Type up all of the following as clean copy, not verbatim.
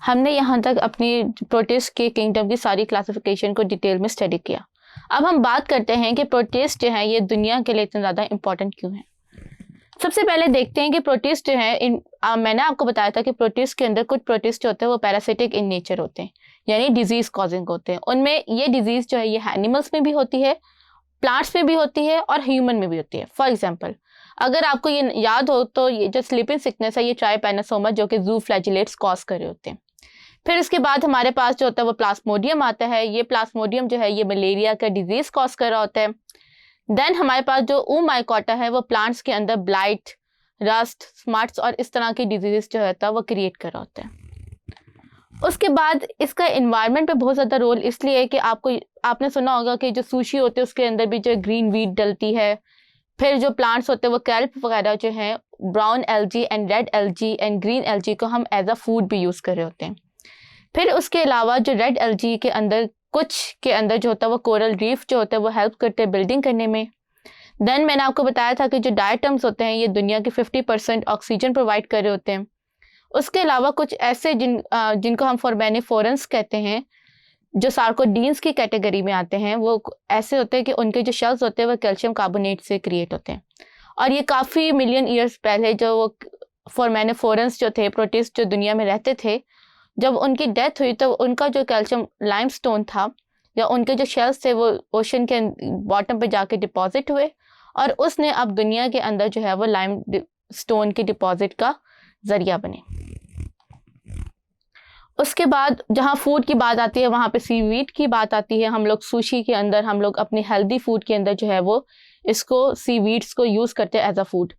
हमने यहाँ तक अपनी प्रोटिस्ट के किंगडम की सारी क्लासिफिकेशन को डिटेल में स्टडी किया। अब हम बात करते हैं कि प्रोटिस्ट जो है ये दुनिया के लिए इतना ज़्यादा इंपॉर्टेंट क्यों है। सबसे पहले देखते हैं कि प्रोटिस्ट जो है मैंने आपको बताया था कि प्रोटिस्ट के अंदर कुछ प्रोटिस्ट होते हैं वो पैरासिटिक इन नेचर होते हैं, यानी डिजीज कॉजिंग होते हैं। उनमें ये डिजीज जो है ये एनिमल्स में भी होती है, प्लांट्स में भी होती है और ह्यूमन में भी होती है। फॉर एग्जाम्पल, अगर आपको ये याद हो तो ये जो स्लीपिंग सिकनेस है ये ट्राइपैनोसोमा जो कि जू फ्लैजिलेट्स कॉज कर रहे होते हैं। फिर उसके बाद हमारे पास जो होता है वो प्लाज्मोडियम आता है। ये प्लाज्मोडियम जो है ये मलेरिया का डिजीज कॉज कर रहा होता है। देन हमारे पास जो ओमाइकोटा है वो प्लांट्स के अंदर ब्लाइट, रस्ट, स्मट्स और इस तरह की डिजीज जो होता है वो क्रिएट कर रहा होता है। उसके बाद इसका एनवायरनमेंट पे बहुत ज़्यादा रोल इसलिए है कि आपने सुना होगा कि जो सुशी होते हैं उसके अंदर भी जो ग्रीन वीट डलती है। फिर जो प्लांट्स होते हैं वो कैल्प वगैरह जो है, brown algae and red algae and green algae को हम एज अ फूड भी यूज़ कर रहे होते हैं। फिर उसके अलावा जो रेड एल्जी के अंदर कुछ के अंदर जो होता है वो कोरल रीफ जो होता है वो हेल्प करते हैं बिल्डिंग करने में। देन मैंने आपको बताया था कि जो डायटम्स होते हैं ये दुनिया के 50% ऑक्सीजन प्रोवाइड कर रहे होते हैं। उसके अलावा कुछ ऐसे जिनको हम फोर्मेनिफोरंस कहते हैं, जो सार्कोडीन्स की कैटेगरी में आते हैं, वो ऐसे होते हैं कि उनके जो शेल्स होते हैं वो कैल्शियम कार्बोनेट से क्रिएट होते हैं। और ये काफ़ी मिलियन ईयर्स पहले जो वो फोर्मेनिफोरंस जो थे, प्रोटिस्ट जो दुनिया में रहते थे, जब उनकी डेथ हुई तो उनका जो कैल्शियम लाइमस्टोन था या उनके जो शेल्स थे वो ओशन के बॉटम पे जाके डिपॉजिट हुए और उसने अब दुनिया के अंदर जो है वो लाइम स्टोन के डिपॉजिट का ज़रिया बने। उसके बाद जहाँ फूड की बात आती है वहाँ पे सीवीड की बात आती है। हम लोग सुशी के अंदर, हम लोग अपने हेल्दी फूड के अंदर जो है वो इसको सीवीड्स को यूज़ करते हैं एज अ फूड।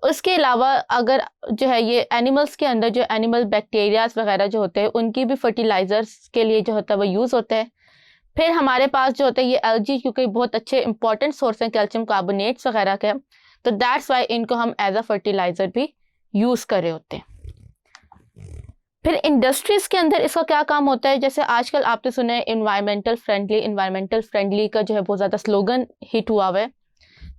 उसके अलावा अगर जो है ये एनिमल्स के अंदर जो एनिमल बैक्टीरियाज वगैरह जो होते हैं उनकी भी फर्टिलाइजर्स के लिए जो होता है वो यूज़ होता है। फिर हमारे पास जो होता है ये एल्जी, क्योंकि बहुत अच्छे इंपॉर्टेंट सोर्स हैं कैल्शियम कार्बोनेट्स वगैरह के, तो दैट्स वाई इनको हम एज अ फर्टिलाइज़र भी यूज़ कर रहे होते हैं। फिर इंडस्ट्रीज़ के अंदर इसका क्या काम होता है, जैसे आजकल आपने सुना है इन्वायरमेंटल फ्रेंडली का जो है बहुत ज़्यादा स्लोगन हिट हुआ हुआ है।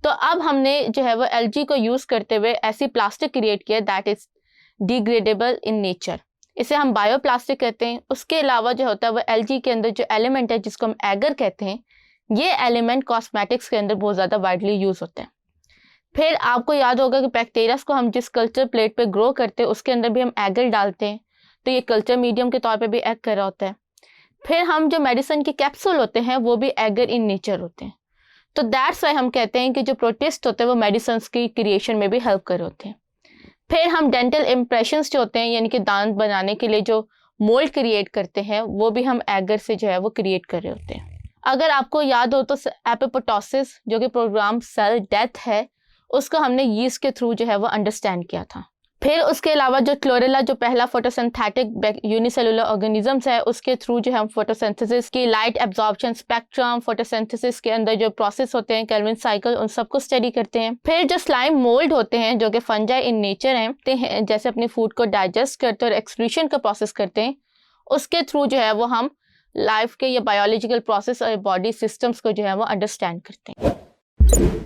तो अब हमने जो है वो एलजी को यूज़ करते हुए ऐसी प्लास्टिक क्रिएट किया that is degradable in nature. इसे हम बायोप्लास्टिक कहते हैं। उसके अलावा जो होता है वो एलजी के अंदर जो एलिमेंट है जिसको हम एगर कहते हैं, ये एलिमेंट कॉस्मेटिक्स के अंदर बहुत ज़्यादा वाइडली यूज़ होते हैं। फिर आपको याद होगा कि बैक्टीरियाज को हम जिस कल्चर प्लेट पे ग्रो करते हैं उसके अंदर भी हम एगर डालते हैं, तो ये कल्चर मीडियम के तौर पे भी एक्ट कर रहा होता है। फिर हम जो मेडिसिन के कैप्सूल होते हैं वो भी एगर इन नेचर होते हैं। तो दैट्स वाई हम कहते हैं कि जो प्रोटिस्ट होते हैं वो मेडिसिन की क्रिएशन में भी हेल्प कर रहे होते हैं। फिर हम डेंटल इम्प्रेशंस जो होते हैं, यानी कि दांत बनाने के लिए जो मोल्ड क्रिएट करते हैं, वो भी हम एगर से जो है वो क्रिएट कर रहे होते हैं। अगर आपको याद हो तो एपोप्टोसिस जो कि प्रोग्राम सेल डेथ है, उसको हमने यीस्ट के थ्रू जो है वो अंडरस्टैंड किया था। फिर उसके अलावा जो क्लोरेला जो पहला फोटोसिंथेटिक यूनिसेलुलर ऑर्गेनिजम्स है, उसके थ्रू जो हम फोटोसिंथेसिस की लाइट एब्जॉर्प्शन स्पेक्ट्रम, फोटोसिंथेसिस के अंदर जो प्रोसेस होते हैं, केल्विन साइकिल, उन सबको स्टडी करते हैं। फिर जो स्लाइम मोल्ड होते हैं जो कि फंजाई इन नेचर हैं, जैसे अपनी फूड को डाइजेस्ट करते हैं और एक्सक्रीशन का प्रोसेस करते हैं, उसके थ्रू जो है वो हम लाइफ के या बायोलॉजिकल प्रोसेस और बॉडी सिस्टम्स को जो है वो अंडरस्टैंड करते हैं।